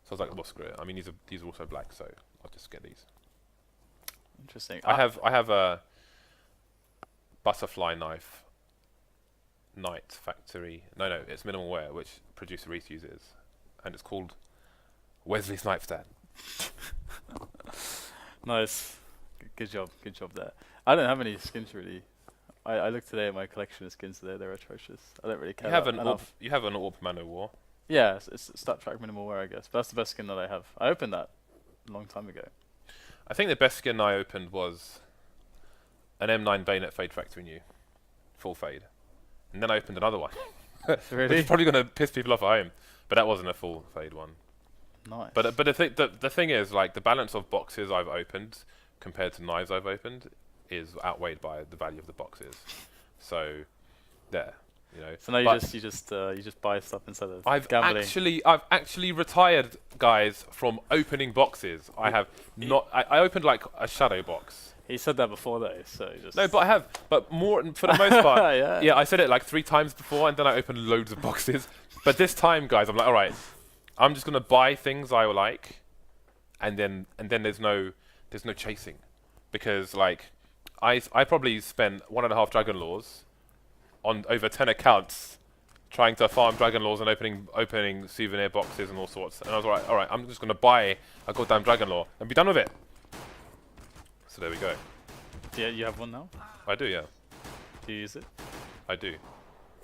So I was like, well, screw it. I mean, these are also black, so I'll just get these. Interesting. I have a butterfly knife Knight factory. No, it's minimal wear, which producer Reese uses, and it's called Wesley Snipes Dad. Nice. Good job. Good job there. I don't have any skins really. I looked today at my collection of skins today. They're atrocious. I don't really care enough. You have an AWP Mano War. Yeah, it's Stat Track Minimal Wear, I guess. But that's the best skin that I have. I opened that a long time ago. I think the best skin I opened was an M9 Bayonet Fade Factory New, full fade, and then I opened another one. Really? Which is probably going to piss people off at home, but that wasn't a full fade one. Nice. But the thing is, like, the balance of boxes I've opened compared to knives I've opened is outweighed by the value of the boxes. So there, you know. So now you just buy stuff instead of gambling. I've actually retired, guys, from opening boxes. I have not. I opened like a shadow box. He said that before though, so just No, but I have. But more for the most part. Yeah. Yeah, I said it like 3 times before, and then I opened loads of boxes. But this time, guys, I'm like, all right, I'm just gonna buy things I like, and then there's no chasing, because like I probably spent 1.5 Dragon Laws on over 10 accounts trying to farm Dragon Laws and opening souvenir boxes and all sorts. And I was all right, I'm just gonna buy a goddamn Dragon Law and be done with it. So there we go. Yeah, you have one now? I do, yeah. Do you use it? I do.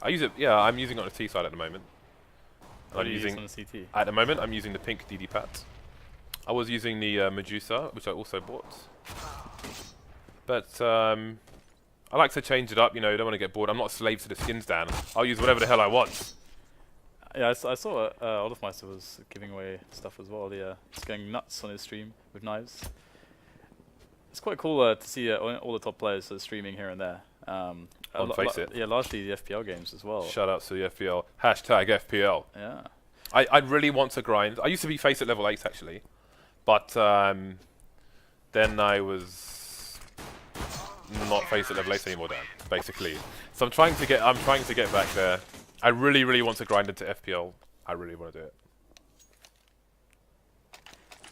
I use it. Yeah, I'm using it on the T side at the moment. What do you use on the CT? At the moment, I'm using the pink DD Pat. I was using the Medusa, which I also bought. But I like to change it up. You know, don't want to get bored. I'm not a slave to the skins, Dan. I'll use whatever the hell I want. Yeah, I saw Olafmeister was giving away stuff as well. Yeah, he's going nuts on his stream with knives. It's quite cool to see all the top players streaming here and there. On FACEIT. Yeah, largely the FPL games as well. Shout out to the FPL. Hashtag FPL. Yeah. I really want to grind. I used to be FACEIT level 8 actually, but then I was not FACEIT level 8 anymore, Dan. Basically, so I'm trying to get back there. I really want to grind into FPL. I really want to do it.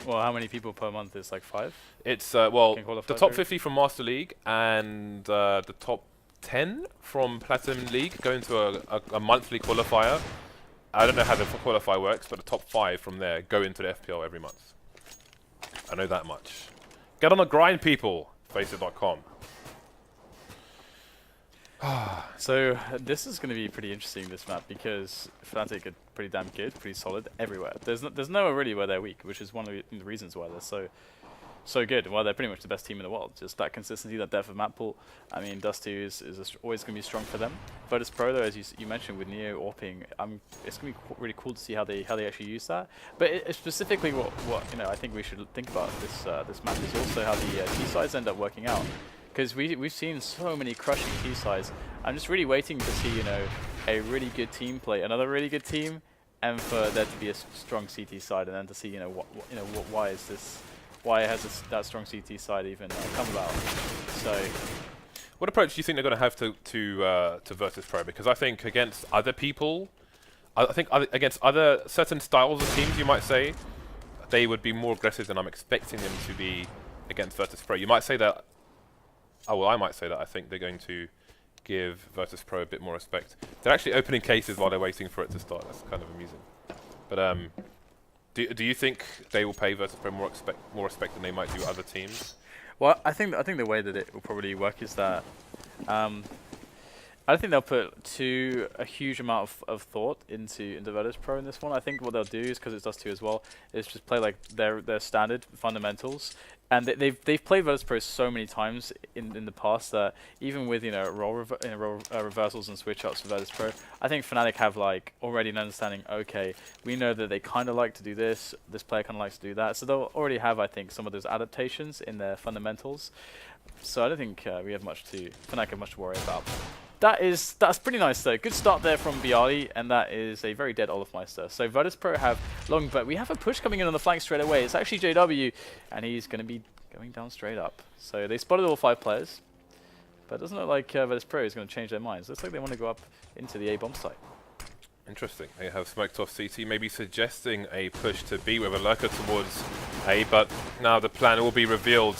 Well, how many people per month is like 5? It's well, the top there? 50 from Master League and the top 10 from Platinum League go into a monthly qualifier. I don't know how the qualifier works, but the top 5 from there go into the FPL every month. I know that much. Get on the grind, people. FACEIT.com. So this is going to be pretty interesting, this map, because Fnatic are pretty damn good, pretty solid everywhere. There's nowhere really where they're weak, which is one of the reasons why they're so good. Why they're pretty much the best team in the world. Just that consistency, that depth of map pool. I mean, Dust2 is always going to be strong for them. Virtus Pro, though, as you mentioned with Neo AWPing, it's going to be really cool to see how they actually use that. But specifically, what I think we should think about this map is also how the T sides end up working out. Because we've seen so many crushing T sides. I'm just really waiting to see a really good team play another really good team, and for there to be a strong CT side, and then to see why has that strong CT side even come about. So, what approach do you think they're going to have to Virtus Pro? Because I think against other people, against other certain styles of teams, you might say they would be more aggressive than I'm expecting them to be against Virtus Pro. You might say that. Oh, well, I might say that I think they're going to give Virtus Pro a bit more respect. They're actually opening cases while they're waiting for it to start. That's kind of amusing. But do you think they will pay Virtus Pro more respect than they might do other teams? Well, I think the way that it will probably work is that I don't think they'll put a huge amount of thought into Virtus Pro in this one. I think what they'll do is, because it's Dust2 as well, is just play like their standard fundamentals. And they've played Virtus Pro so many times in the past that even with role reversals and switch ups for Virtus Pro, I think Fnatic have like already an understanding. Okay, we know that they kind of like to do this. This player kind of likes to do that. So they'll already have, I think, some of those adaptations in their fundamentals. So I don't think Fnatic have much to worry about. That's pretty nice though. Good start there from Bialy, and that is a very dead Olafmeister. So Virtus Pro have long, but we have a push coming in on the flank straight away. It's actually JW, and he's going to be going down straight up. So they spotted all 5 players, but it doesn't look like Virtus Pro is going to change their minds. Looks like they want to go up into the A bomb site. Interesting. They have smoked off CT, maybe suggesting a push to B with a lurker towards A, but now the plan will be revealed,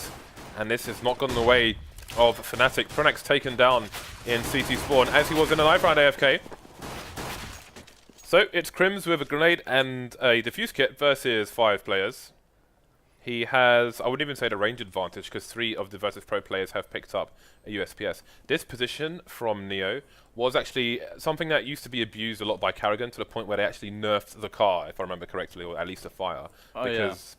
and this has not gone the way of Fnatic. Pronax taken down in CT spawn as he was in an live round AFK. So it's Crims with a grenade and a defuse kit versus 5 players. He has, I wouldn't even say the range advantage, because 3 of the Virtus Pro players have picked up a USPS. This position from Neo was actually something that used to be abused a lot by Karrigan, to the point where they actually nerfed the car, if I remember correctly, or at least the fire. Oh,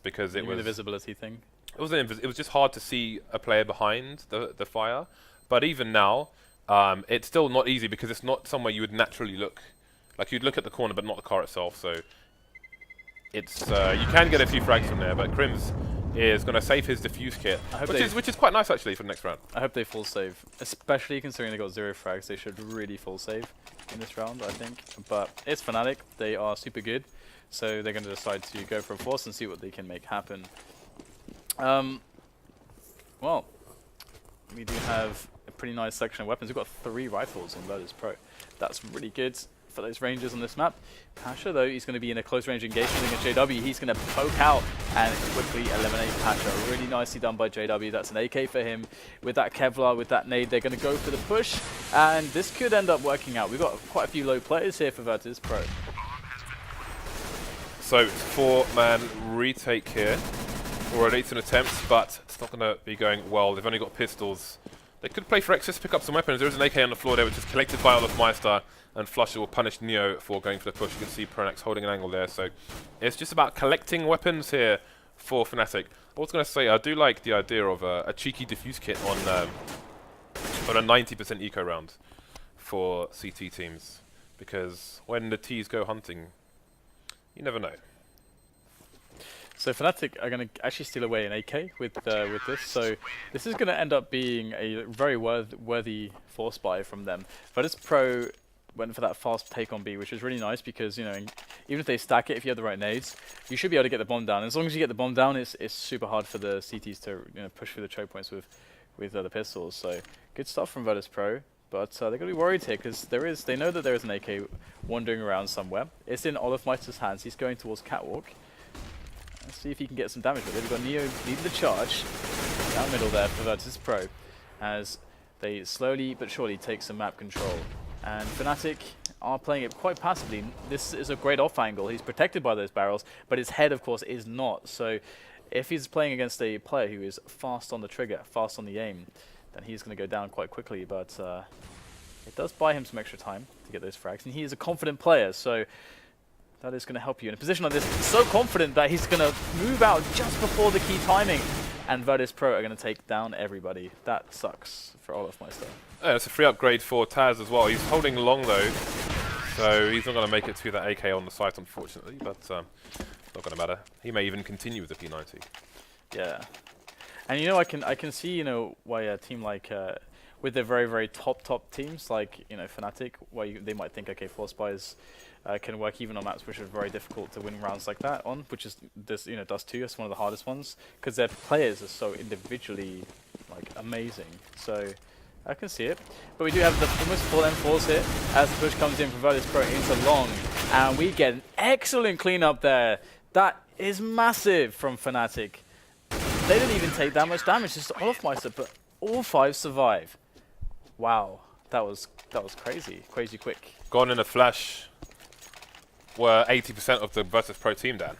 because it was the visibility thing. It was just hard to see a player behind the fire. But even now, it's still not easy, because it's not somewhere you would naturally look. Like, you'd look at the corner, but not the car itself, so it's you can get a few frags from there, but Crims is going to save his diffuse kit, which is quite nice actually for the next round. I hope they full save, especially considering they got 0 frags. They should really full save in this round, I think. But it's Fnatic. They are super good, so they're going to decide to go for a force and see what they can make happen. Well, we do have a pretty nice selection of weapons. We've got 3 rifles in Virtus Pro. That's really good for those rangers on this map. Pasha, though, he's going to be in a close range engagement against JW. He's going to poke out and quickly eliminate Pasha. Really nicely done by JW. That's an AK for him. With that Kevlar, with that nade, they're going to go for the push. And this could end up working out. We've got quite a few low players here for Virtus Pro. So it's 4-man retake here. Already it's an attempt, but it's not going to be going well. They've only got pistols. They could play for Exis, pick up some weapons. There is an AK on the floor there, which is collected by Olofmeister, and Flusher will punish Neo for going for the push. You can see Pronax holding an angle there, so it's just about collecting weapons here for Fnatic. I was going to say, I do like the idea of a cheeky diffuse kit on a 90% eco round for CT teams, because when the Ts go hunting, you never know. So Fnatic are going to actually steal away an AK with this, so this is going to end up being a very worthy force buy from them. Virtus Pro went for that fast take on B, which is really nice, because, you know, even if they stack it, if you have the right nades, you should be able to get the bomb down. As long as you get the bomb down, it's super hard for the CTs to, you know, push through the choke points with the pistols. So good stuff from Virtus Pro, but they're going to be worried here, because they know that there is an AK wandering around somewhere. It's in Olofmeister's hands. He's going towards Catwalk. Let's see if he can get some damage with it. We've got Neo leading the charge down middle there for Virtus Pro, as they slowly but surely take some map control. And Fnatic are playing it quite passively. This is a great off angle. He's protected by those barrels, but his head, of course, is not. So if he's playing against a player who is fast on the trigger, fast on the aim, then he's going to go down quite quickly. But it does buy him some extra time to get those frags. And he is a confident player, so that is going to help you. In a position like this, so confident that he's going to move out just before the key timing. And Virtus Pro are going to take down everybody. That sucks for Olofmeister. Yeah, it's a free upgrade for Taz as well. He's holding long though, so he's not going to make it to that AK on the site, unfortunately, but not going to matter. He may even continue with the P90. Yeah. And you know, I can see, you know, why a team like with the very top teams like, you know, Fnatic, where they might think, okay, force buys can work even on maps which are very difficult to win rounds like that on, which is this, you know, Dust 2. It's one of the hardest ones, because their players are so individually like amazing. So I can see it. But we do have the almost full M4s here as the push comes in from Virtus Pro into long, and we get an excellent cleanup there. That is massive from Fnatic. They didn't even take that much damage, just Olofmeister, but all 5 survive. Wow, that was crazy quick. Gone in a flash. Were 80% of the Virtus Pro team, Dan.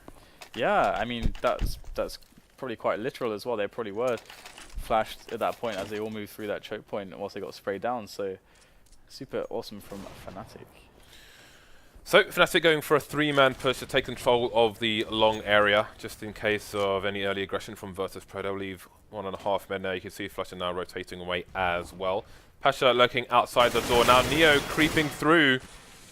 Yeah, I mean that's probably quite literal as well. They probably were flashed at that point as they all moved through that choke point once they got sprayed down. So super awesome from Fnatic. So Fnatic going for a 3-man push to take control of the long area, just in case of any early aggression from Virtus Pro. They'll leave 1.5 men there. You can see Flusher now rotating away as well. Pasha lurking outside the door. Now Neo creeping through.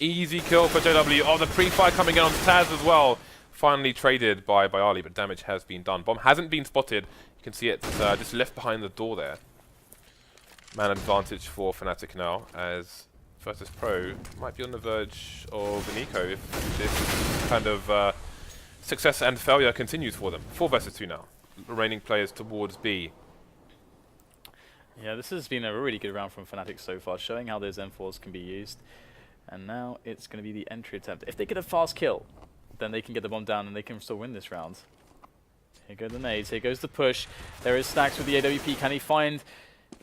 Easy kill for JW. Oh, the pre-fire coming in on Taz as well. Finally traded by Ali, but damage has been done. Bomb hasn't been spotted. You can see it just left behind the door there. Man advantage for Fnatic now, as Virtus Pro might be on the verge of an eco if this kind of success and failure continues for them. 4 versus 2 now. Remaining players towards B. Yeah, this has been a really good round from Fnatic so far, showing how those M4s can be used. And now it's going to be the entry attempt. If they get a fast kill, then they can get the bomb down and they can still win this round. Here go the nades, here goes the push. There is Snacks with the AWP. Can he find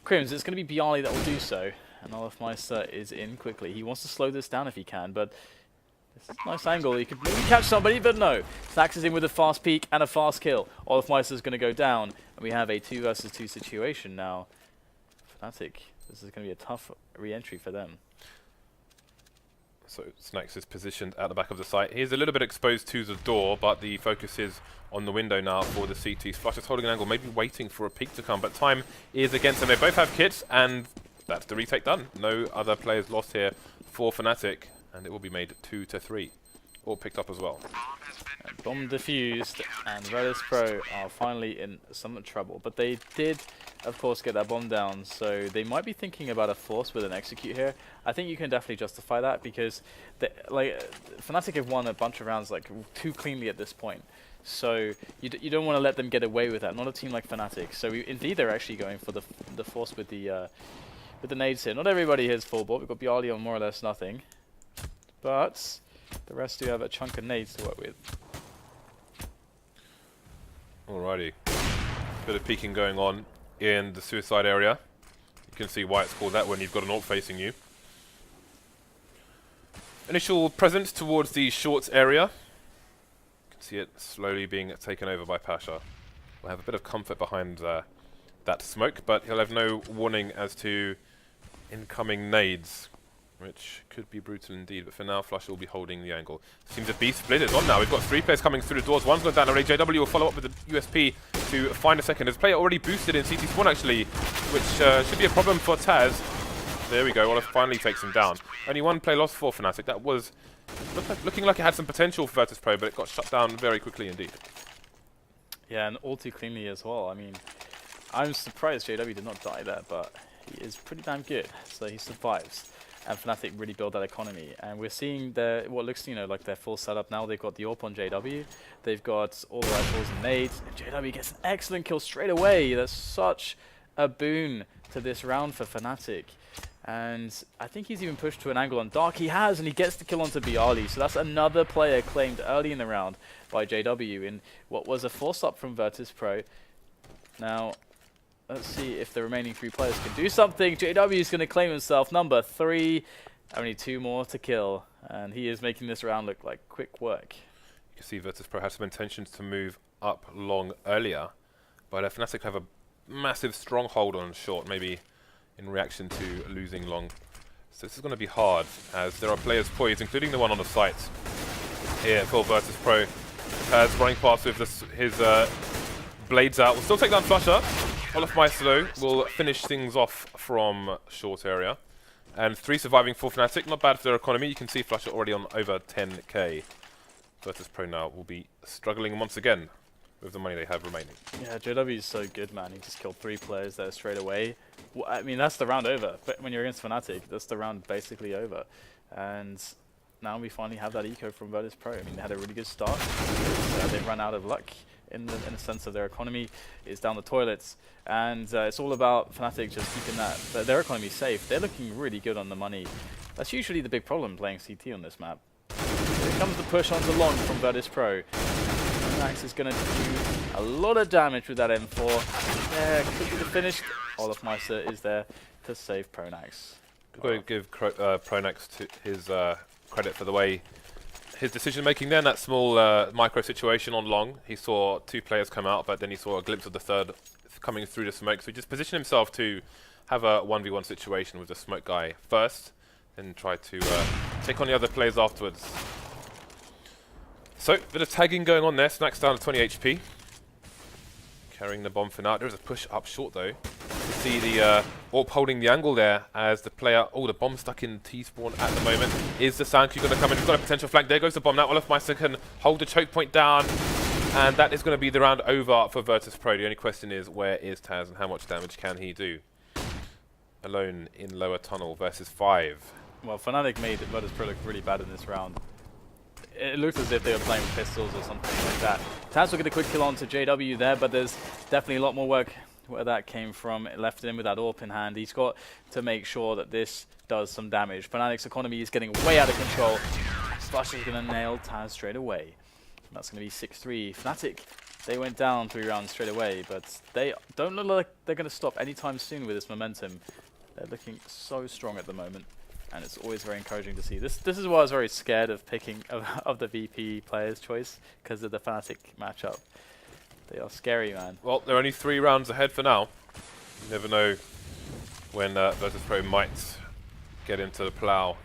Crims? It's going to be Bialy that will do so. And Olafmeister is in quickly. He wants to slow this down if he can, but this is a nice angle. He could maybe catch somebody, but no. Snacks is in with a fast peek and a fast kill. Olafmeister is going to go down, and we have a 2 versus 2 situation now. Fnatic, this is going to be a tough re-entry for them. So Snacks is positioned at the back of the site. He's a little bit exposed to the door, but the focus is on the window now for the CTs. Flush is holding an angle, maybe waiting for a peek to come, but time is against them. They both have kits, and that's the retake done. No other players lost here for Fnatic, and it will be made 2-3. All picked up as well. Bomb defused, and Virtus Pro are finally in some trouble. But they did, of course, get that bomb down, so they might be thinking about a force with an execute here. I think you can definitely justify that because, Fnatic have won a bunch of rounds too cleanly at this point. So you don't want to let them get away with that. Not a team like Fnatic. So indeed, they're actually going for the force with the nades here. Not everybody has full board. We've got Bialy on more or less nothing, but the rest do have a chunk of nades to work with. Alrighty. Bit of peeking going on in the suicide area. You can see why it's called that when you've got an ult facing you. Initial presence towards the shorts area. You can see it slowly being taken over by Pasha. We'll have a bit of comfort behind that smoke, but he'll have no warning as to incoming nades, which could be brutal indeed, but for now Flush will be holding the angle. Seems a B split is on now. We've got 3 players coming through the doors. One's gone down already. JW will follow up with the USP to find a second. There's a player already boosted in CT spawn actually, which should be a problem for Taz. There we go. Olaf finally takes him down. Only 1 play lost for Fnatic. That was looking like it had some potential for Virtus Pro, but it got shut down very quickly indeed. Yeah, and all too cleanly as well. I mean, I'm surprised JW did not die there, but he is pretty damn good, so he survives. And Fnatic really build that economy, and we're seeing what looks, like their full setup now. They've got the AWP on JW, they've got all the rifles and nades, and JW gets an excellent kill straight away. That's such a boon to this round for Fnatic. And I think he's even pushed to an angle on Dark. He has, and he gets the kill onto Bialy. So that's another player claimed early in the round by JW in what was a force up from Virtus Pro. Now, let's see if the remaining 3 players can do something. JW is going to claim himself number 3. Only 2 more to kill, and he is making this round look like quick work. You can see Virtus Pro has some intentions to move up long earlier, but Fnatic have a massive stronghold on short, maybe in reaction to losing long. So this is going to be hard, as there are players poised, including the one on the site here for Virtus Pro. As running past with his blades out. We'll still take down Flusher. Olafmeister will finish things off from short area. And 3 surviving for Fnatic. Not bad for their economy. You can see Flusher already on over 10k. Virtus Pro now will be struggling once again with the money they have remaining. Yeah, JW is so good, man. He just killed 3 players there straight away. Well, I mean, that's the round over. But when you're against Fnatic, that's the round basically over. And now we finally have that eco from Virtus Pro. I mean, they had a really good start. They've run out of luck in the sense of their economy is down the toilets. And it's all about Fnatic just keeping their economy safe. They're looking really good on the money. That's usually the big problem playing CT on this map. Here comes the push onto long from Virtus Pro. Max is going to do a lot of damage with that M4. There could be the finish. Olafmeister is there to save Pronax. Got to give Pronax to his credit for the way his decision making there in that small micro situation on long. He saw 2 players come out, but then he saw a glimpse of the 3rd coming through the smoke. So he just positioned himself to have a 1v1 situation with the smoke guy first, then try to take on the other players afterwards. So, bit of tagging going on there. Snacks down to 20 HP. Carrying the bomb for now. There's a push up short though. You see the AWP holding the angle there as the player... Oh, the bomb stuck in T-spawn at the moment. Is the Sanku going to come in? He's got a potential flank. There goes the bomb now. Olafmeister can hold the choke point down. And that is going to be the round over for Virtus Pro. The only question is, where is Taz and how much damage can he do? Alone in lower tunnel versus 5. Well, Fnatic made Virtus Pro look really bad in this round. It looked as if they were playing with pistols or something like that. Taz will get a quick kill onto JW there, but there's definitely a lot more work where that came from. It left him with that AWP in hand. He's got to make sure that this does some damage. Fnatic's economy is getting way out of control. Flush is going to nail Taz straight away. That's going to be 6-3. Fnatic, they went down 3 rounds straight away, but they don't look like they're going to stop anytime soon with this momentum. They're looking so strong at the moment, and it's always very encouraging to see. This is why I was very scared of picking of the VP player's choice, because of the Fnatic matchup. They are scary, man. Well, they're only 3 rounds ahead for now. You never know when Virtus Pro might get into the plow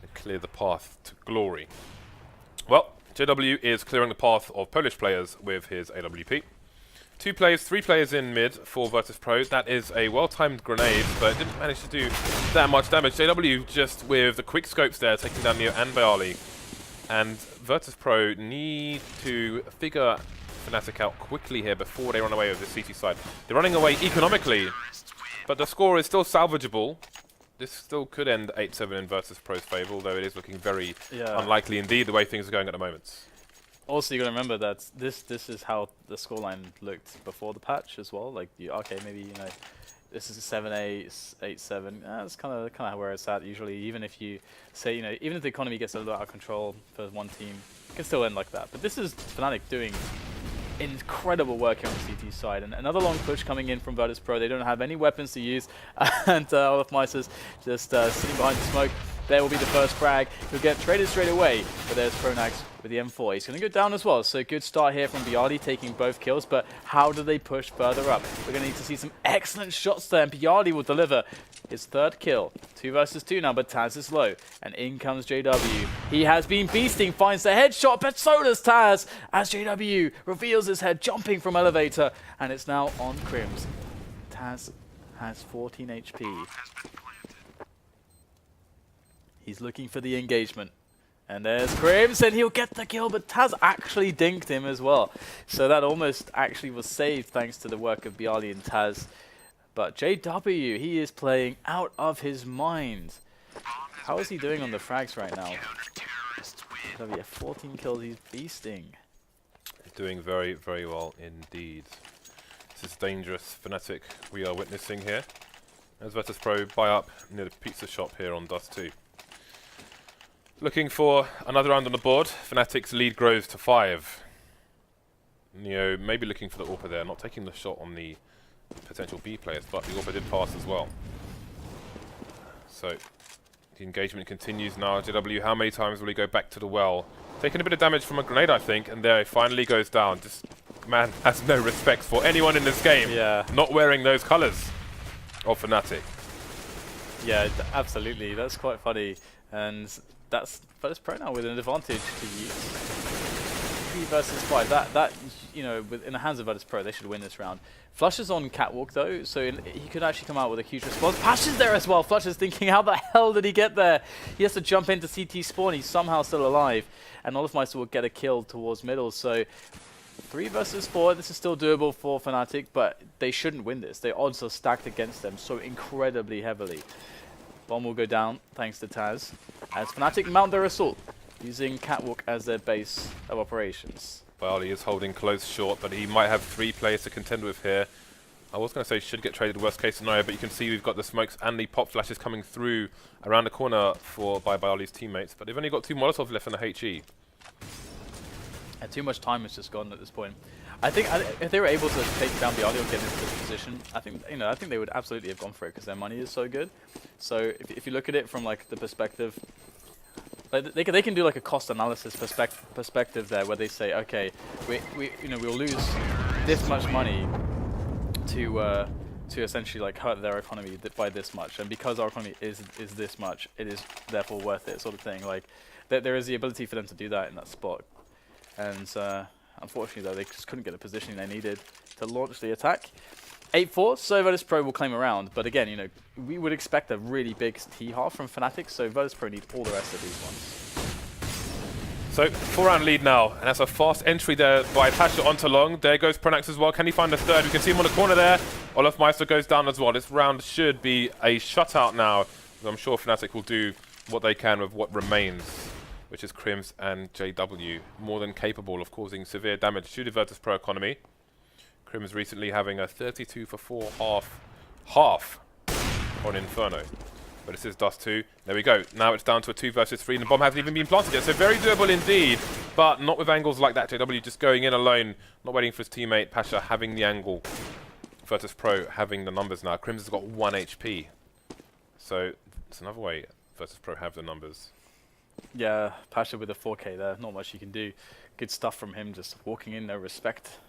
and clear the path to glory. Well, JW is clearing the path of Polish players with his AWP. 2 players, 3 players in mid for Virtus Pro. That is a well-timed grenade, but it didn't manage to do that much damage. JW just with the quick scopes there, taking down Neo and Bayali. And Virtus Pro need to figure Fnatic out quickly here before they run away with the CT side. They're running away economically, but the score is still salvageable. This still could end 8-7 in Virtus Pro's favour, although it is looking very unlikely indeed the way things are going at the moment. Also, you got to remember that this is how the scoreline looked before the patch as well. Like, okay, maybe this is a 7-8, 8-7. That's kind of where it's at usually. Even if you say even if the economy gets a little out of control for one team, it can still end like that. But this is Fnatic doing incredible work here on the CT side, and another long push coming in from Virtus Pro. They don't have any weapons to use, and olofmeister's just sitting behind the smoke. There will be the first frag. He'll get traded straight away, but there's Pronax with the M4. He's going to go down as well, so good start here from Bayali taking both kills, but how do they push further up? We're going to need to see some excellent shots there, and Bayali will deliver his 3rd kill. 2 versus 2 now, but Taz is low, and in comes JW. He has been beasting, finds the headshot, but so does Taz, as JW reveals his head, jumping from elevator, and it's now on Crims. Taz has 14 HP. He's looking for the engagement. And there's Crims, and he'll get the kill, but Taz actually dinked him as well. So that almost actually was saved thanks to the work of Bayali and Taz. But JW, he is playing out of his mind. How is he doing on the frags right now? JW, 14 kills, he's beasting. Doing very, very well indeed. This is dangerous Fnatic we are witnessing here. As Virtus Pro buy up near the pizza shop here on Dust 2. Looking for another round on the board. Fnatic's lead grows to 5. Neo maybe looking for the AWP there, not taking the shot on the potential B players, but the AWP did pass as well. So the engagement continues now. JW, how many times will he go back to the well? Taking a bit of damage from a grenade, I think, and there he finally goes down. Just, man has no respect for anyone in this game. Yeah. Not wearing those colours of Fnatic. Yeah, absolutely. That's quite funny. And that's Virtus Pro now with an advantage to use. 3 versus 5. That in the hands of Virtus Pro, they should win this round. Flush is on Catwalk though, so he could actually come out with a huge response. Pash is there as well. Flush is thinking, how the hell did he get there? He has to jump into CT spawn. He's somehow still alive, and olofmeister will get a kill towards middle. So 3 versus 4. This is still doable for Fnatic, but they shouldn't win this. Their odds are stacked against them so incredibly heavily. Bomb will go down thanks to Taz, as Fnatic mount their assault, using Catwalk as their base of operations. Well, he is holding close short, but he might have 3 players to contend with here. I was going to say should get traded worst case scenario, but you can see we've got the smokes and the pop flashes coming through around the corner by Bayali's teammates, but they've only got 2 Molotovs left in the HE. And too much time has just gone at this point. I think if they were able to take down Bayali or get into this position, I think they would absolutely have gone for it because their money is so good. So if you look at it from like the perspective, like they can do like a cost analysis perspective there, where they say, okay, we'll lose this much money to essentially like hurt their economy by this much, and because our economy is this much, it is therefore worth it, sort of thing. Like there is the ability for them to do that in that spot, and unfortunately though, they just couldn't get the positioning they needed to launch the attack. 8-4, so Virtus Pro will claim a round, but again, we would expect a really big T-half from Fnatic, so Virtus Pro need all the rest of these ones. So 4-round lead now, and that's a fast entry there by Tasha onto long. There goes Pronax as well. Can he find the 3rd? We can see him on the corner there. olofmeister goes down as well. This round should be a shutout now. I'm sure Fnatic will do what they can with what remains, which is Crims and JW, more than capable of causing severe damage to the Virtus Pro economy. Crims recently having a 32 for 4 half on Inferno. But this is Dust 2. There we go. Now it's down to a 2 versus 3, and the bomb hasn't even been planted yet. So very doable indeed, but not with angles like that. JW just going in alone, not waiting for his teammate. Pasha having the angle. Virtus Pro having the numbers now. Crims has got 1 HP. So it's another way Virtus Pro have the numbers. Yeah, Pasha with a 4K there. Not much you can do. Good stuff from him, just walking in, no respect.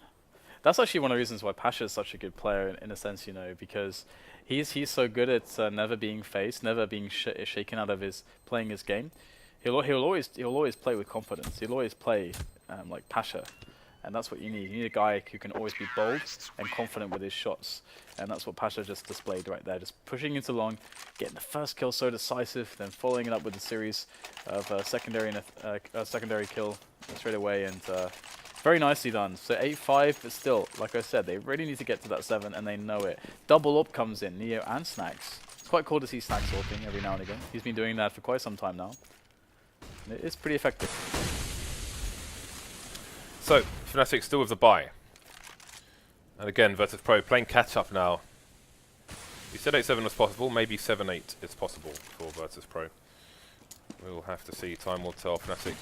That's actually one of the reasons why Pasha is such a good player in a sense, you know, because he's so good at never being faced, never being shaken out of his playing his game. He'll always play with confidence. He'll always play like Pasha, and that's what you need. You need a guy who can always be bold and confident with his shots, and that's what Pasha just displayed right there. Just pushing into long, getting the first kill so decisive, then following it up with a series of secondary kill straight away, and very nicely done. So 8-5, but still, like I said, they really need to get to that 7, and they know it. Double up comes in, Neo and Snacks. It's quite cool to see Snacks ulting every now and again. He's been doing that for quite some time now. And it's pretty effective. So, Fnatic still with the bye. And again, Virtus Pro playing catch-up now. We said 8-7 was possible, maybe 7-8 is possible for Virtus Pro. We'll have to see, time will tell. Fnatic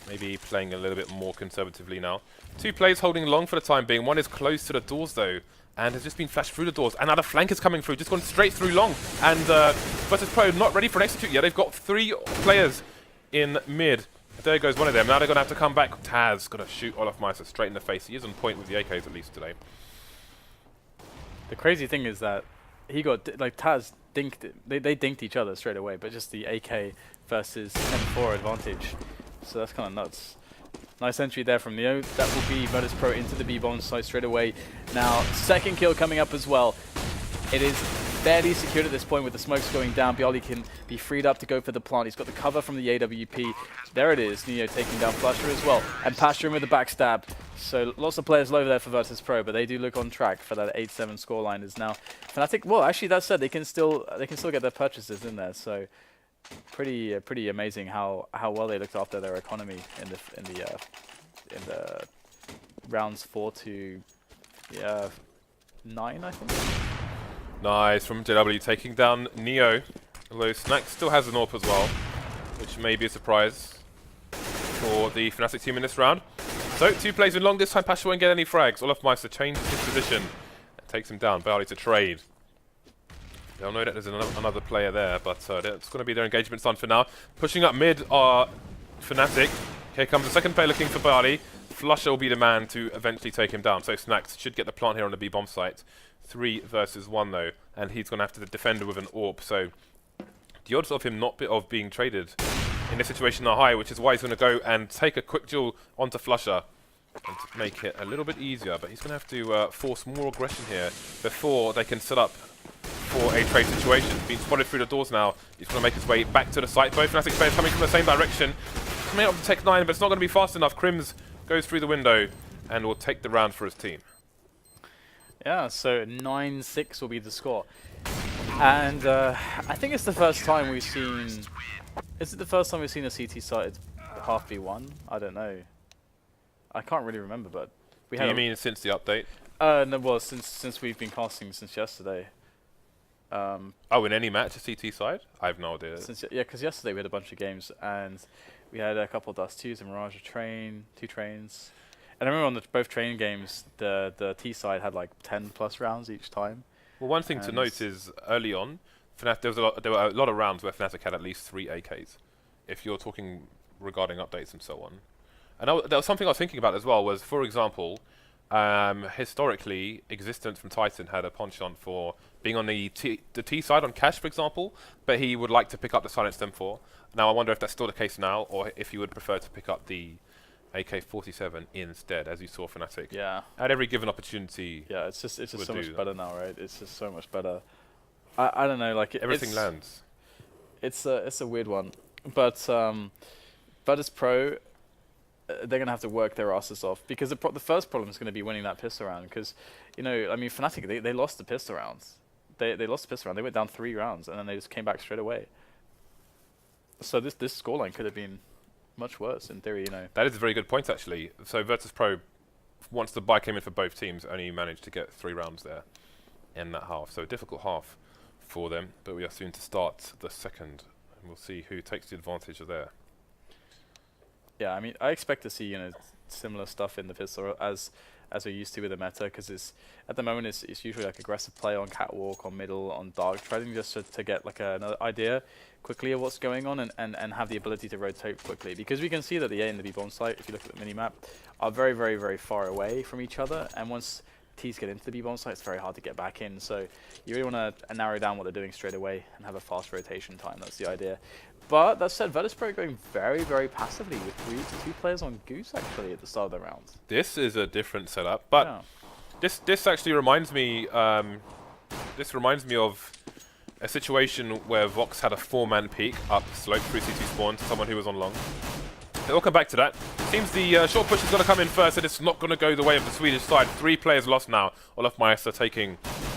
maybe playing a little bit more conservatively now. 2 players holding long for the time being. One is close to the doors though, and has just been flashed through the doors. And now the flank is coming through, just gone straight through long. And Virtus Pro not ready for an execute yet. They've got 3 players in mid. There goes one of them. Now they're going to have to come back. Taz going to shoot Olaf Meister straight in the face. He is on point with the AKs at least today. The crazy thing is that he got, like Taz dinked it. They dinked each other straight away, but just the AK versus M4 advantage. So that's kind of nuts. Nice entry there from Neo. That will be Virtus Pro into the B-bomb site straight away. Now, second kill coming up as well. It is fairly secured at this point with the smokes going down. Bialy can be freed up to go for the plant. He's got the cover from the AWP. There it is. Neo taking down Flusher as well. And Pasha in with the backstab. So lots of players low there for Virtus Pro, but they do look on track for that 8-7 scoreline. Is now Fnatic. Well, actually, that said, they can still get their purchases in there. So pretty amazing how well they looked after their economy in the rounds 4 to 9, I think. Nice from JW taking down Neo. Although Snack still has an AWP as well, which may be a surprise for the Fnatic team in this round. So 2 plays in long. This time Pasha won't get any frags. Olaf Meister changes his position and takes him down. Bialy to trade. They'll know that there's another player there, but it's going to be their engagement's done for now. Pushing up mid are Fnatic. Here comes the second player looking for Bialy. Flusher will be the man to eventually take him down. So Snacks should get the plant here on the B-bomb site. 3 versus 1 though, and he's going to have to defend with an AWP. So the odds of him not being traded in this situation are high, which is why he's going to go and take a quick duel onto Flusher and to make it a little bit easier. But he's going to have to force more aggression here before they can set up for a trade situation. Being spotted through the doors now. He's going to make his way back to the site. Both Fnatic players coming from the same direction. Coming up to Tech 9, but it's not going to be fast enough. Crims goes through the window and will take the round for his team. Yeah, so 9-6 will be the score. And I think it's the first time we've seen... Is it the first time we've seen a CT side half V1? I don't know. I can't really remember, but... we Do you mean since the update? No, well, since we've been casting since yesterday. Oh, in any match, a CT side? I have no idea. Yeah, because yesterday we had a bunch of games, and we had a couple of Dust 2s, a Mirage, a train, 2 trains. And I remember on both train games, the T side had like 10+ rounds each time. Well, one thing to note is early on, there were a lot of rounds where Fnatic had at least 3 AKs. If you're talking regarding updates and so on. And there was something I was thinking about as well. Was, for example, historically, Existence from Titan had a penchant for being on the T side on Cash, for example, but he would like to pick up the Silence M4. Now I wonder if that's still the case now, or if he would prefer to pick up the AK-47 instead, as you saw Fnatic. Yeah. At every given opportunity. Yeah, it's just so much better now, right? It's just so much better. I don't know, like everything lands. It's a weird one, but Virtus Pro, they're gonna have to work their asses off, because the first problem is gonna be winning that pistol round. Because I mean, Fnatic they lost the pistol rounds. They lost the pistol round. They went down 3 rounds and then they just came back straight away. So this scoreline could have been much worse in theory, That is a very good point, actually. So Virtus Pro once the buy came in for both teams, only managed to get 3 rounds there in that half. So a difficult half for them, but we are soon to start the second, and we'll see who takes the advantage of there. Yeah, I mean, I expect to see similar stuff in the pistol as we're used to with the meta, because it's at the moment it's usually like aggressive play on catwalk, on middle, on dark, trying just to get like another idea quickly of what's going on and have the ability to rotate quickly, because we can see that the A and the B bomb site, if you look at the mini map, are very, very, very far away from each other, and once T's get into the B bomb site, it's very hard to get back in. So you really want to narrow down what they're doing straight away and have a fast rotation time. That's the idea. But that said, Virtus.pro going very, very passively with 2 players on Goose actually at the start of the round. This is a different setup, but yeah. This actually reminds me. This reminds me of a situation where Vox had a 4-man peek up slope through CT spawn to someone who was on long. We'll come back to that. Seems the short push is going to come in first, and it's not going to go the way of the Swedish side. 3 players lost now. Olaf Meister taking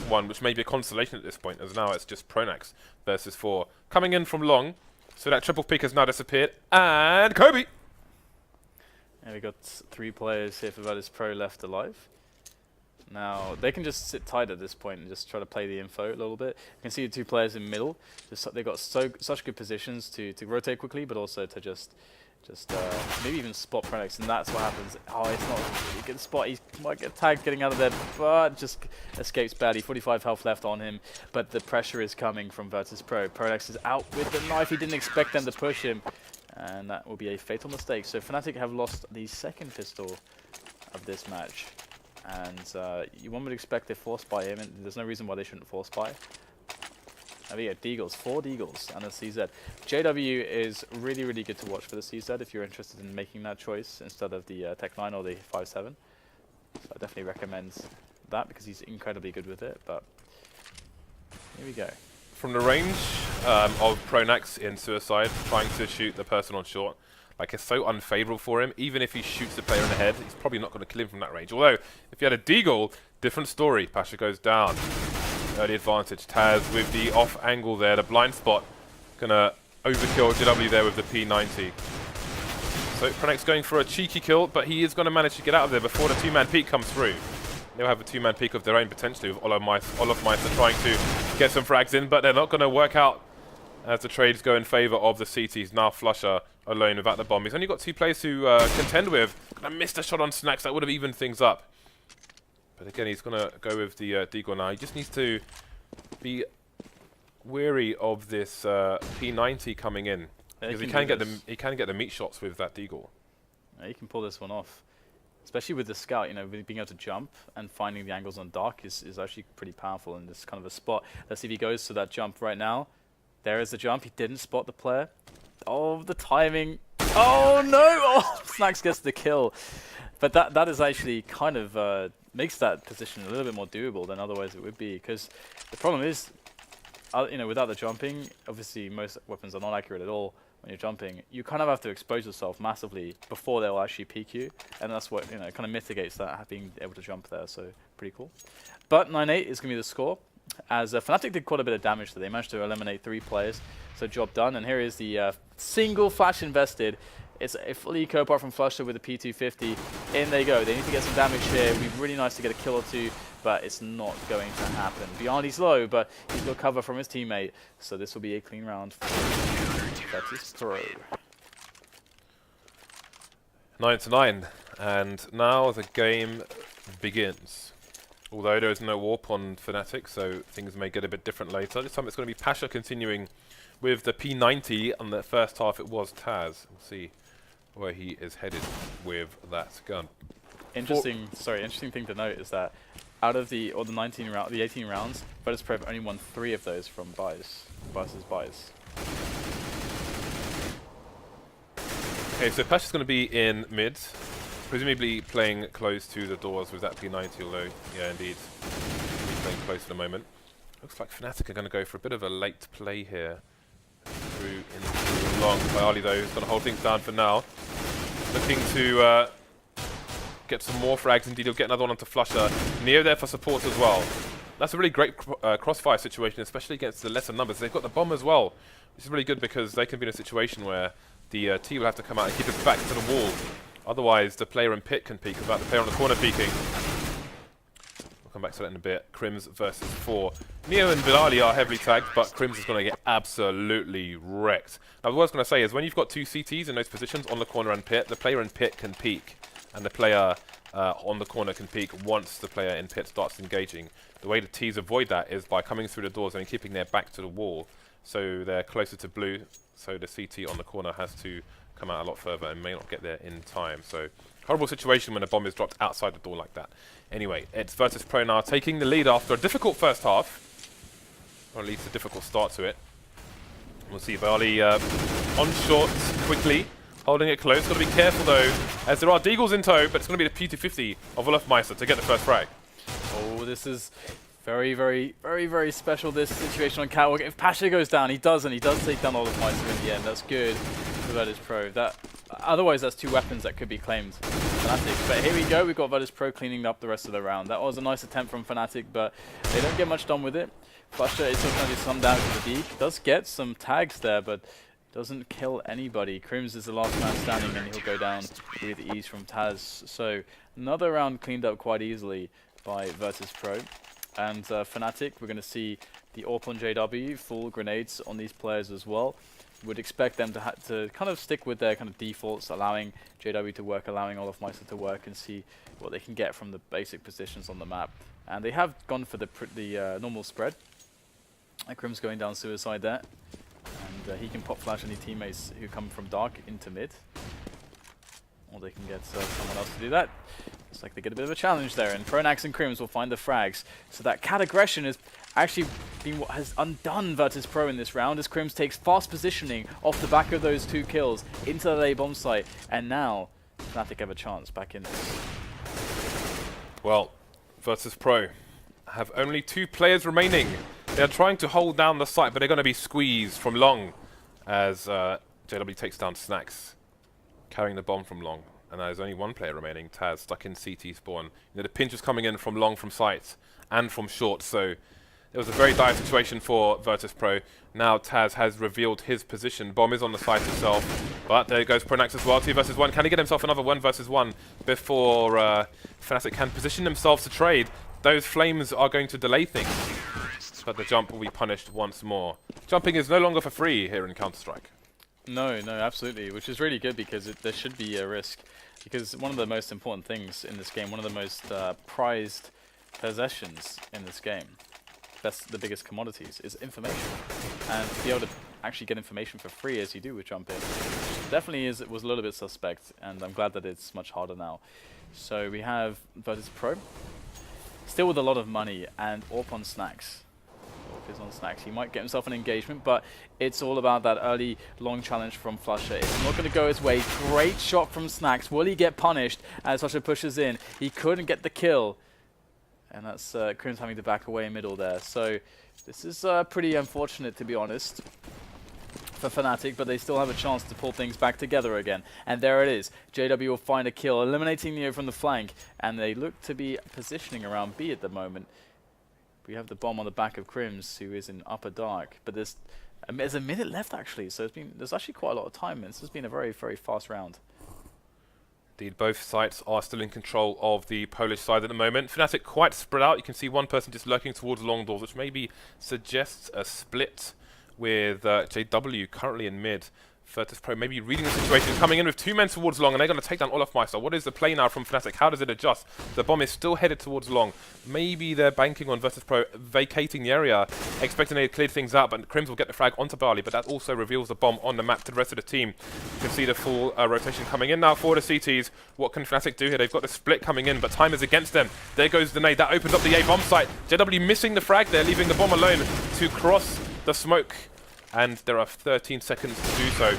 1, which may be a consolation at this point, as now it's just Pronax versus 4. Coming in from long, so that triple peak has now disappeared, and Kobe! And we got 3 players here for Virtus.pro left alive. Now, they can just sit tight at this point and just try to play the info a little bit. You can see the 2 players in middle. They've got such good positions to rotate quickly, but also to just maybe even spot Pronax, and that's what happens. Oh, it's not a really good spot. He might get tagged getting out of there, but just escapes badly. 45 health left on him, but the pressure is coming from Virtus.pro. Pronax is out with the knife. He didn't expect them to push him, and that will be a fatal mistake. So Fnatic have lost the second pistol of this match, and one would expect a force buy him, and there's no reason why they shouldn't force buy. I mean, Deagles, 4 Deagles and a CZ. JW is really, really good to watch for the CZ if you're interested in making that choice instead of the Tech 9 or the 5.7. So I definitely recommend that because he's incredibly good with it, but here we go. From the range of Pronax in Suicide, trying to shoot the person on short, like it's so unfavourable for him. Even if he shoots the player in the head, he's probably not going to kill him from that range. Although, if he had a Deagle, different story. Pasha goes down. Early advantage. Taz with the off angle there, the blind spot. Gonna overkill JW there with the P90. So Pronax going for a cheeky kill, but he is going to manage to get out of there before the 2-man peak comes through. They'll have a 2-man peak of their own potentially with Olaf Meister trying to get some frags in, but they're not going to work out as the trades go in favour of the CTs. Now Flusher alone without the bomb. He's only got 2 players to contend with. Gonna miss the shot on Snacks. That would have evened things up. But again, he's going to go with the Deagle now. He just needs to be wary of this P90 coming in. Because he can get the meat shots with that Deagle. Yeah, he can pull this one off. Especially with the scout, being able to jump and finding the angles on dark is actually pretty powerful in this kind of a spot. Let's see if he goes to that jump right now. There is the jump. He didn't spot the player. Oh, the timing. Oh, no! Oh, Snacks gets the kill. But that is actually kind of makes that position a little bit more doable than otherwise it would be. Because the problem is, without the jumping, obviously most weapons are not accurate at all when you're jumping. You kind of have to expose yourself massively before they'll actually peek you. And that's what, kind of mitigates that, being able to jump there. So, pretty cool. But 9-8 is going to be the score. As Fnatic did quite a bit of damage, so they managed to eliminate 3 players. So job done, and here is the single flash invested. It's a full eco apart from Flusher with the P250. In they go. They need to get some damage here. It would be really nice to get a kill or 2, but it's not going to happen. Beyond he's low, but he's got cover from his teammate. So this will be a clean round for Virtus.pro. 9-9, and now the game begins. Although there is no warp on Fnatic, so things may get a bit different later. This time it's going to be Pasha continuing with the P90, and the first half it was Taz. We'll see where he is headed with that gun. Interesting thing to note is that out of the 18 rounds, Virtus.pro have only won 3 of those from buys versus buys. Okay, so Pasha's going to be in mid. Presumably playing close to the doors with that P90, although, yeah, indeed, he's playing close at the moment. Looks like Fnatic are going to go for a bit of a late play here. Through into long. Bayali, though, is going to hold things down for now. Looking to get some more frags. Indeed, he'll get another one onto Flusher. Neo there for support as well. That's a really great crossfire situation, especially against the lesser numbers. They've got the bomb as well, which is really good because they can be in a situation where the T will have to come out and keep it back to the wall Otherwise, the player in pit can peek without the player on the corner peeking. We'll come back to that in a bit. Crims versus 4. Neo and Bilali are heavily tagged, but Crims is going to get absolutely wrecked. Now, what I was going to say is when you've got 2 CTs in those positions on the corner and pit, the player in pit can peek, and the player on the corner can peek once the player in pit starts engaging. The way the Ts avoid that is by coming through the doors and keeping their back to the wall, so they're closer to blue, so the CT on the corner has to come out a lot further and may not get there in time. So horrible situation when a bomb is dropped outside the door like that. Anyway, it's Virtus Pro now taking the lead after a difficult first half, or at least a difficult start to it. We'll see Bali on short quickly, holding it close. Got to be careful though, as there are Deagles in tow, but it's going to be the PT50 of Olofmeister to get the first frag. Oh, this is very, very, very, very special, this situation on Catwalk. If Pasha goes down, he doesn't. He does take down Olofmeister in the end. That's good for Virtus Pro. Otherwise, that's 2 weapons that could be claimed Fnatic. But here we go. We've got Virtus Pro cleaning up the rest of the round. That was a nice attempt from Fnatic, but they don't get much done with it. Pasha is still going to do some damage to the Deke. Does get some tags there, but doesn't kill anybody. Crims is the last man standing, and he'll go down with ease from Taz. So another round cleaned up quite easily by Virtus Pro. And Fnatic, we're going to see the AWP on JW, full grenades on these players as well. Would expect them to kind of stick with their kind of defaults, allowing JW to work, allowing Olofmeister to work, and see what they can get from the basic positions on the map. And they have gone for the normal spread. Crims going down suicide there. And he can pop flash any teammates who come from dark into mid. Or they can get someone else to do that. Looks like they get a bit of a challenge there, and Pronax and Crims will find the frags. So that cat aggression has actually been what has undone Virtus Pro in this round, as Crims takes fast positioning off the back of those 2 kills into the A bomb site, and now Fnatic have a chance back in this. Well, Virtus Pro have only 2 players remaining. They're trying to hold down the site, but they're going to be squeezed from long as JW takes down Snacks, carrying the bomb from long. And there's only 1 player remaining, Taz, stuck in CT spawn. You know, the pinch was coming in from long from sight and from short, so it was a very dire situation for Virtus Pro. Now Taz has revealed his position. Bomb is on the site itself, but there goes Pronax as well. 2 versus 1. Can he get himself another 1 versus 1 before Fnatic can position themselves to trade? Those flames are going to delay things, but the jump will be punished once more. Jumping is no longer for free here in Counter-Strike. No, absolutely, which is really good because there should be a risk. Because one of the most important things in this game, one of the most prized possessions in this game, the biggest commodities, is information. And to be able to actually get information for free as you do with Jump In, definitely was a little bit suspect, and I'm glad that it's much harder now. So we have Virtus Pro, still with a lot of money, and AWP on Snacks. Is on Snacks. He might get himself an engagement, but it's all about that early long challenge from Flusher. It's not going to go his way. Great shot from Snacks. Will he get punished as Flusher pushes in? He couldn't get the kill, and that's Crims having to back away in middle there. So this is pretty unfortunate, to be honest, for Fnatic, but they still have a chance to pull things back together again. And there it is. JW will find a kill, eliminating Neo from the flank, and they look to be positioning around B at the moment. We have the bomb on the back of Crims, who is in upper dark, but there's a minute left actually, so there's actually quite a lot of time. This has been a very, very fast round. Indeed, both sides are still in control of the Polish side at the moment. Fnatic quite spread out. You can see 1 person just lurking towards long doors, which maybe suggests a split with JW currently in mid. Virtus Pro maybe reading the situation, coming in with 2 men towards long, and they're going to take down Olofmeister. What is the play now from Fnatic? How does it adjust? The bomb is still headed towards long. Maybe they're banking on Virtus Pro vacating the area, expecting they cleared things out, but Crims will get the frag onto Bali, but that also reveals the bomb on the map to the rest of the team. You can see the full rotation coming in now for the CTs. What can Fnatic do here? They've got the split coming in, but time is against them. There goes the nade. That opens up the A bomb site. JW missing the frag there, leaving the bomb alone to cross the smoke. And there are 13 seconds to do so.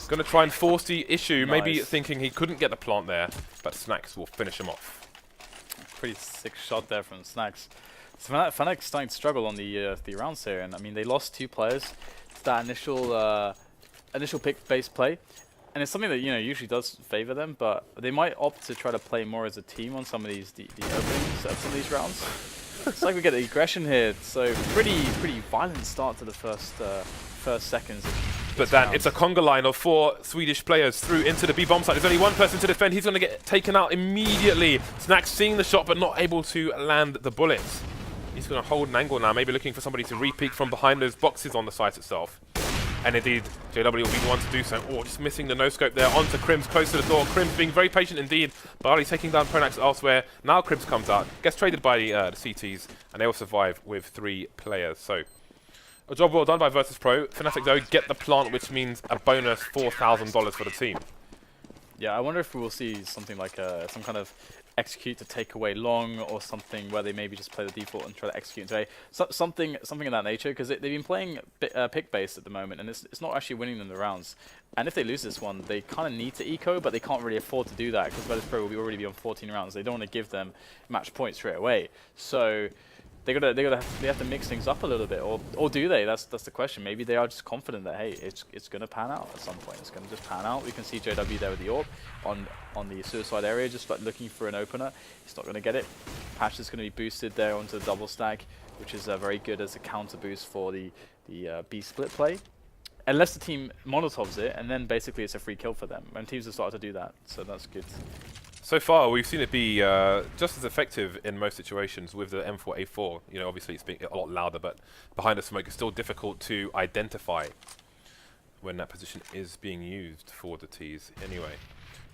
Going to try and force the issue, maybe thinking he couldn't get the plant there, but Snacks will finish him off. Pretty sick shot there from Snacks. So Fnatic's starting to struggle on the rounds here, and I mean they lost 2 players to that initial pick-based play, and it's something that usually does favor them, but they might opt to try to play more as a team on some of these the openings of some of these rounds. It's like we get the aggression here, so pretty violent start to the first seconds. But then it's a conga line of 4 Swedish players through into the B bomb site. There's only one person to defend. He's going to get taken out immediately. Snax seeing the shot but not able to land the bullets. He's going to hold an angle now, maybe looking for somebody to re-peek from behind those boxes on the site itself. And indeed, JW will be the one to do so. Oh, just missing the no-scope there onto Crims, close to the door. Crims being very patient indeed. Barley taking down Pronax elsewhere. Now Crims comes out, gets traded by the CTs, and they will survive with 3 players. So, a job well done by Virtus Pro. Fnatic, though, get the plant, which means a bonus $4,000 for the team. Yeah, I wonder if we will see something like some kind of execute to take away long, or something where they maybe just play the default and try to execute today. Something of that nature, because they've been playing pick based at the moment, and it's not actually winning them the rounds. And if they lose this one, they kind of need to eco, but they can't really afford to do that because Virtus Pro will already be on 14 rounds. They don't want to give them match points straight away. So they have to mix things up a little bit, or do they? That's the question. Maybe they are just confident that hey, it's going to pan out at some point. It's going to just pan out. We can see JW there with the AWP on the suicide area, just like looking for an opener. He's not going to get it. Patch is going to be boosted there onto the double stack, which is very good as a counter boost for the B split play. Unless the team Molotovs it, and then basically it's a free kill for them. And teams have started to do that, so that's good. So far, we've seen it be just as effective in most situations with the M4A4. You know, obviously it's being a lot louder, but behind the smoke it's still difficult to identify when that position is being used for the Ts. Anyway,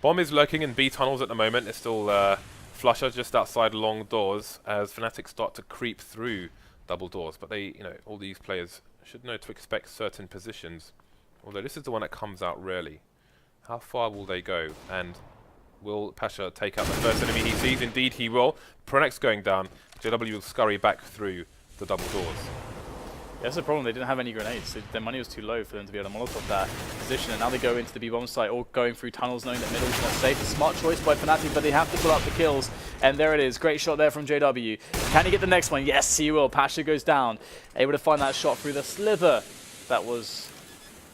bomb is lurking in B tunnels at the moment. It's still Flusher just outside long doors as Fnatic start to creep through double doors. But they, you know, all these players should know to expect certain positions. Although this is the one that comes out rarely. How far will they go? And will Pasha take out the first enemy he sees? Indeed he will. Pronax going down. JW will scurry back through the double doors. Yeah, that's the problem. They didn't have any grenades. Their money was too low for them to be able to Molotov that position. And now they go into the B-bomb site, all going through tunnels, knowing that middle is not safe. A smart choice by Fnatic, but they have to pull out the kills. And there it is. Great shot there from JW. Can he get the next one? Yes, he will. Pasha goes down. Able to find that shot through the slither. That was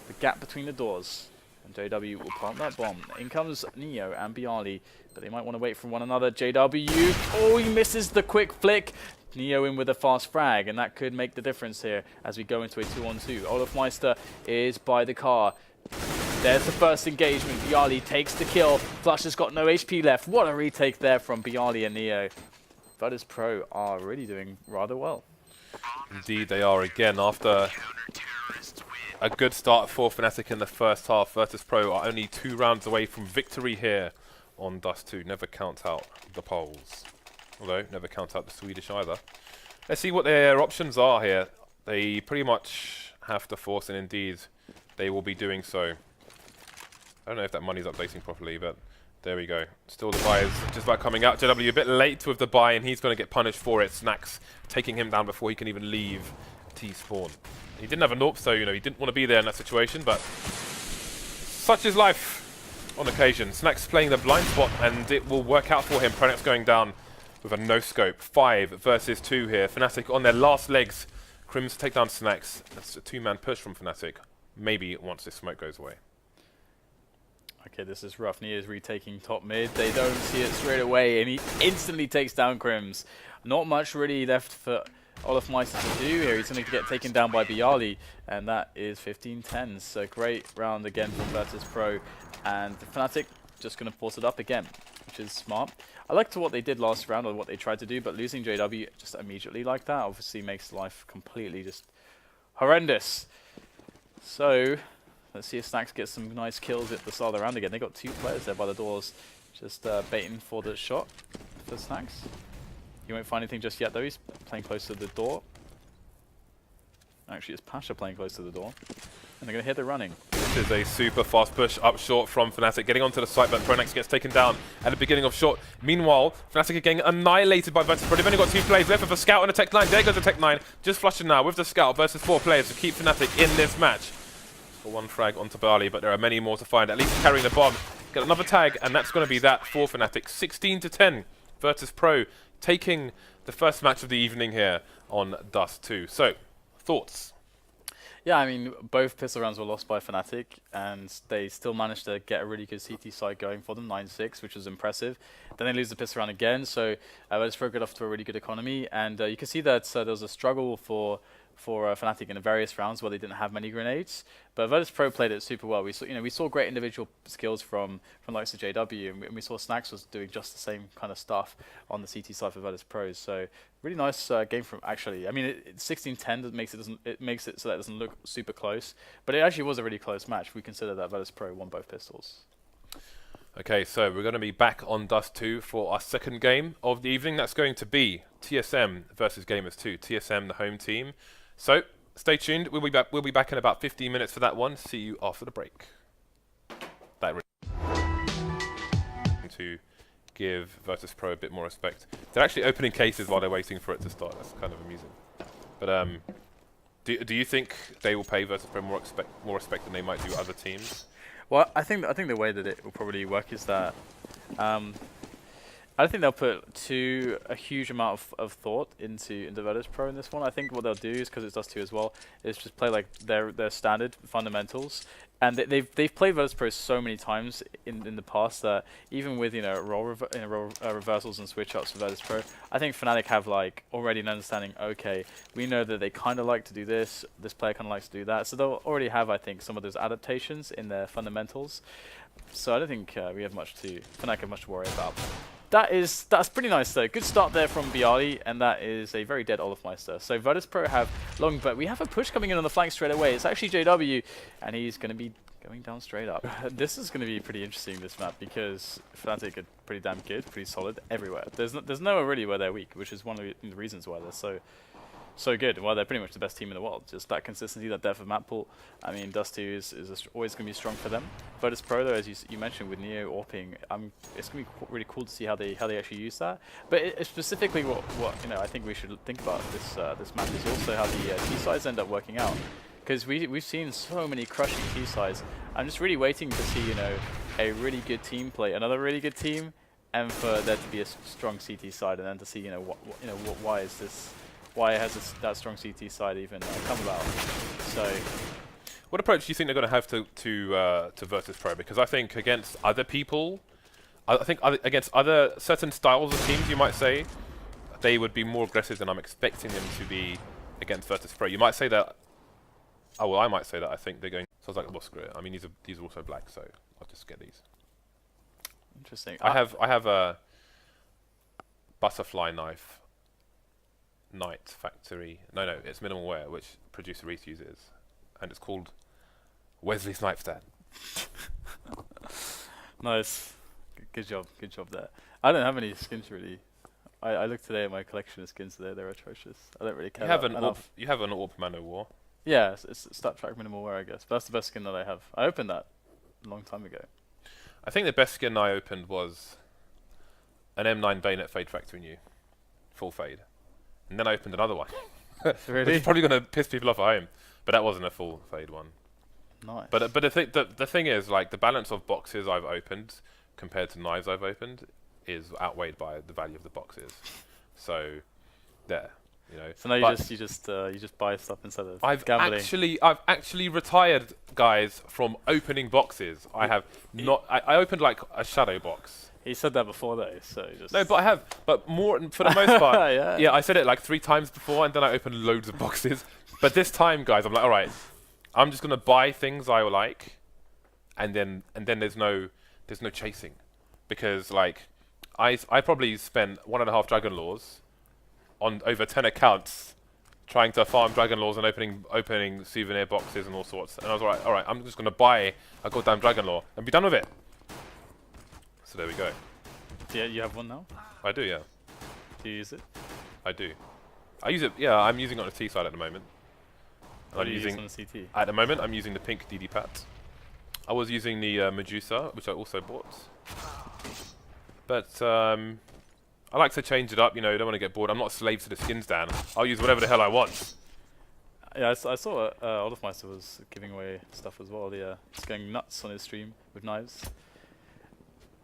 the gap between the doors. And JW will plant that bomb. In comes Neo and Bialy, but they might want to wait for one another. JW, oh, he misses the quick flick. Neo in with a fast frag, and that could make the difference here as we go into a 2-on-2. Olaf Meister is by the car. There's the first engagement. Bialy takes the kill. Flush has got no HP left. What a retake there from Bialy and Neo. Virtus Pro are really doing rather well. Indeed they are again. After a good start for Fnatic in the first half, Virtus Pro are only 2 rounds away from victory here on Dust 2. Never count out the Poles. Although, never count out the Swedish either. Let's see what their options are here. They pretty much have to force, and indeed, they will be doing so. I don't know if that money's updating properly, but there we go. Still the buy is just about coming out. JW a bit late with the buy, and he's going to get punished for it. Snax taking him down before he can even leave T-spawn. He didn't have a AWP, so you know he didn't want to be there in that situation, but such is life on occasion. Snax playing the blind spot, and it will work out for him. Pronax going down with a no-scope. 5 versus 2 here. Fnatic on their last legs. Crims take down Snax. That's a 2-man push from Fnatic. Maybe once this smoke goes away. Okay, this is rough. Nia is retaking top mid. They don't see it straight away, and he instantly takes down Crims. Not much really left for Olaf Meister to do here. He's going to get taken down by Bialy, and that is 15-10. So great round again from Virtus Pro, and Fnatic just going to force it up again, which is smart. I liked what they did last round, or what they tried to do, but losing JW just immediately like that obviously makes life completely just horrendous. So let's see if Snax gets some nice kills at the start of the round again. They got 2 players there by the doors, just baiting for the shot for Snax. He won't find anything just yet though. He's playing close to the door. Actually, it's Pasha playing close to the door, and they're going to hit the running. This is a super fast push up short from Fnatic, getting onto the site, but Pronax gets taken down at the beginning of short. Meanwhile, Fnatic are getting annihilated by Virtus Pro. They've only got 2 players left with a scout and a tech 9. There goes the tech 9, just flushing now with the scout versus 4 players to keep Fnatic in this match. For 1 frag onto Bali, but there are many more to find. At least carrying the bomb. Get another tag, and that's going to be that for Fnatic. 16-10. Virtus Pro taking the first match of the evening here on Dust 2. So, thoughts? Yeah, I mean, both pistol rounds were lost by Fnatic, and they still managed to get a really good CT side going for them, 9-6, which was impressive. Then they lose the pistol round again, so Virtus Pro got off to a really good economy, and you can see that there was a struggle for for Fnatic in the various rounds where they didn't have many grenades. But Virtus Pro played it super well. We saw great individual skills from likes of JW, and we saw Snacks was doing just the same kind of stuff on the CT side for Virtus Pros. So really nice game from actually. I mean, 16-10 makes it so that it doesn't look super close, but it actually was a really close match. We consider that Virtus Pro won both pistols. Okay, so we're going to be back on Dust 2 for our second game of the evening. That's going to be TSM versus Gamers 2. TSM, the home team. So stay tuned. We'll be back in about 15 minutes for that one. See you after the break. That to give Virtus Pro a bit more respect. They're actually opening cases while they're waiting for it to start. That's kind of amusing. But do you think they will pay Virtus Pro more respect than they might do other teams? Well, I think the way that it will probably work is that I don't think they'll put a huge amount of thought into Virtus Pro in this one. I think what they'll do is, because it's Dust 2 as well, is just play like their standard fundamentals. And they've played Virtus Pro so many times in the past that even with role reversals and switch ups for Virtus Pro, I think Fnatic have like already an understanding. Okay, we know that they kind of like to do this. This player kind of likes to do that. So they'll already have, I think, some of those adaptations in their fundamentals. So I don't think Fnatic have much to worry about. That's pretty nice though. Good start there from Bialy, and that is a very dead Olofmeister. So Virtus Pro have long, but we have a push coming in on the flank straight away. It's actually JW, and he's going to be going down straight up. This is going to be pretty interesting, this map, because Fnatic are pretty damn good, pretty solid everywhere. There's nowhere really where they're weak, which is one of the reasons why they're so good. Well, they're pretty much the best team in the world. Just that consistency, that depth of map pool. I mean, Dust 2 is always going to be strong for them. Virtus Pro, though, as you mentioned with Neo AWPing, it's going to be really cool to see how they actually use that. But specifically, what I think we should think about this map is also how the T-sides end up working out. Because we've seen so many crushing T-sides. I'm just really waiting to see a really good team play another really good team, and for there to be a strong CT side, and then to see why has that strong CT side even come about? So, what approach do you think they're going to have to Virtus Pro? Because I think against other people, against other certain styles of teams, you might say, they would be more aggressive than I'm expecting them to be against Virtus Pro. You might say that. Oh well, I might say that I think they're going. Sounds like a boss grid. I mean, these are also black, so I'll just get these. Interesting. I have a butterfly knife. Night Factory. No, it's Minimal Wear, which producer Reese uses, and it's called Wesley Snipes Dad. Nice, good job there. I don't have any skins really. I looked today at my collection of skins today. They're atrocious. I don't really care. You have an AWP Man War. Yeah, it's Stat Track Minimal Wear, I guess. But that's the best skin that I have. I opened that a long time ago. I think the best skin I opened was an M9 Bayonet Fade Factory New, full fade. And then I opened another one. Really? Which is probably going to piss people off at home. But that wasn't a full fade one. Nice. But the thing is, like, the balance of boxes I've opened compared to knives I've opened is outweighed by the value of the boxes. So, there. So now you just buy stuff instead of gambling. I've actually retired, guys, from opening boxes. I have not. I opened like a shadow box. He said that before though, so just... No, but I have. But more, for the most part, yeah, I said it like 3 times before, and then I opened loads of boxes. But this time, guys, I'm like, all right, I'm just gonna buy things I like, and then there's no chasing, because like I probably spent 1.5 Dragon Laws on over 10 accounts trying to farm Dragon Laws and opening souvenir boxes and all sorts. And I was all right, I'm just gonna buy a goddamn Dragon Law and be done with it. So there we go. Yeah, you have one now? I do, yeah. Do you use it? I do. I use it, yeah, I'm using it on the T side at the moment. What do you use on the CT? At the moment, I'm using the pink DD Pat. I was using the Medusa, which I also bought. But I like to change it up, don't want to get bored. I'm not a slave to the skins, Dan. I'll use whatever the hell I want. Yeah, I saw Olofmeister was giving away stuff as well. Yeah, he's going nuts on his stream with knives.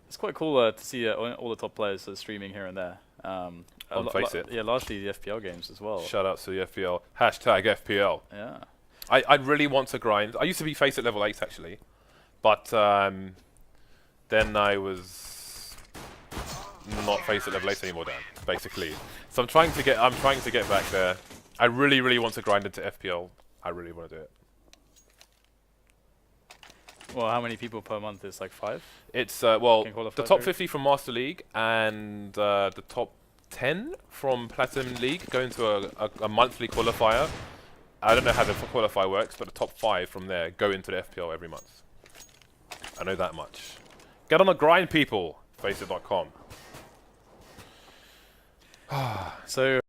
It's quite cool to see all the top players streaming here and there. On FACEIT. Yeah, largely the FPL games as well. Shout out to the FPL. Hashtag FPL. Yeah. I really want to grind. I used to be FACEIT level 8 actually, but then I was not FACEIT level 8 anymore, Dan. Basically, so I'm trying to get back there. I really, really want to grind into FPL. I really want to do it. Well, how many people per month is like 5? It's well, Can qualify the top for it? 50 from Master League and the top 10 from Platinum League go into a monthly qualifier. I don't know how the qualifier works, but the top 5 from there go into the FPL every month. I know that much. Get on the grind, people. FACEIT.com. So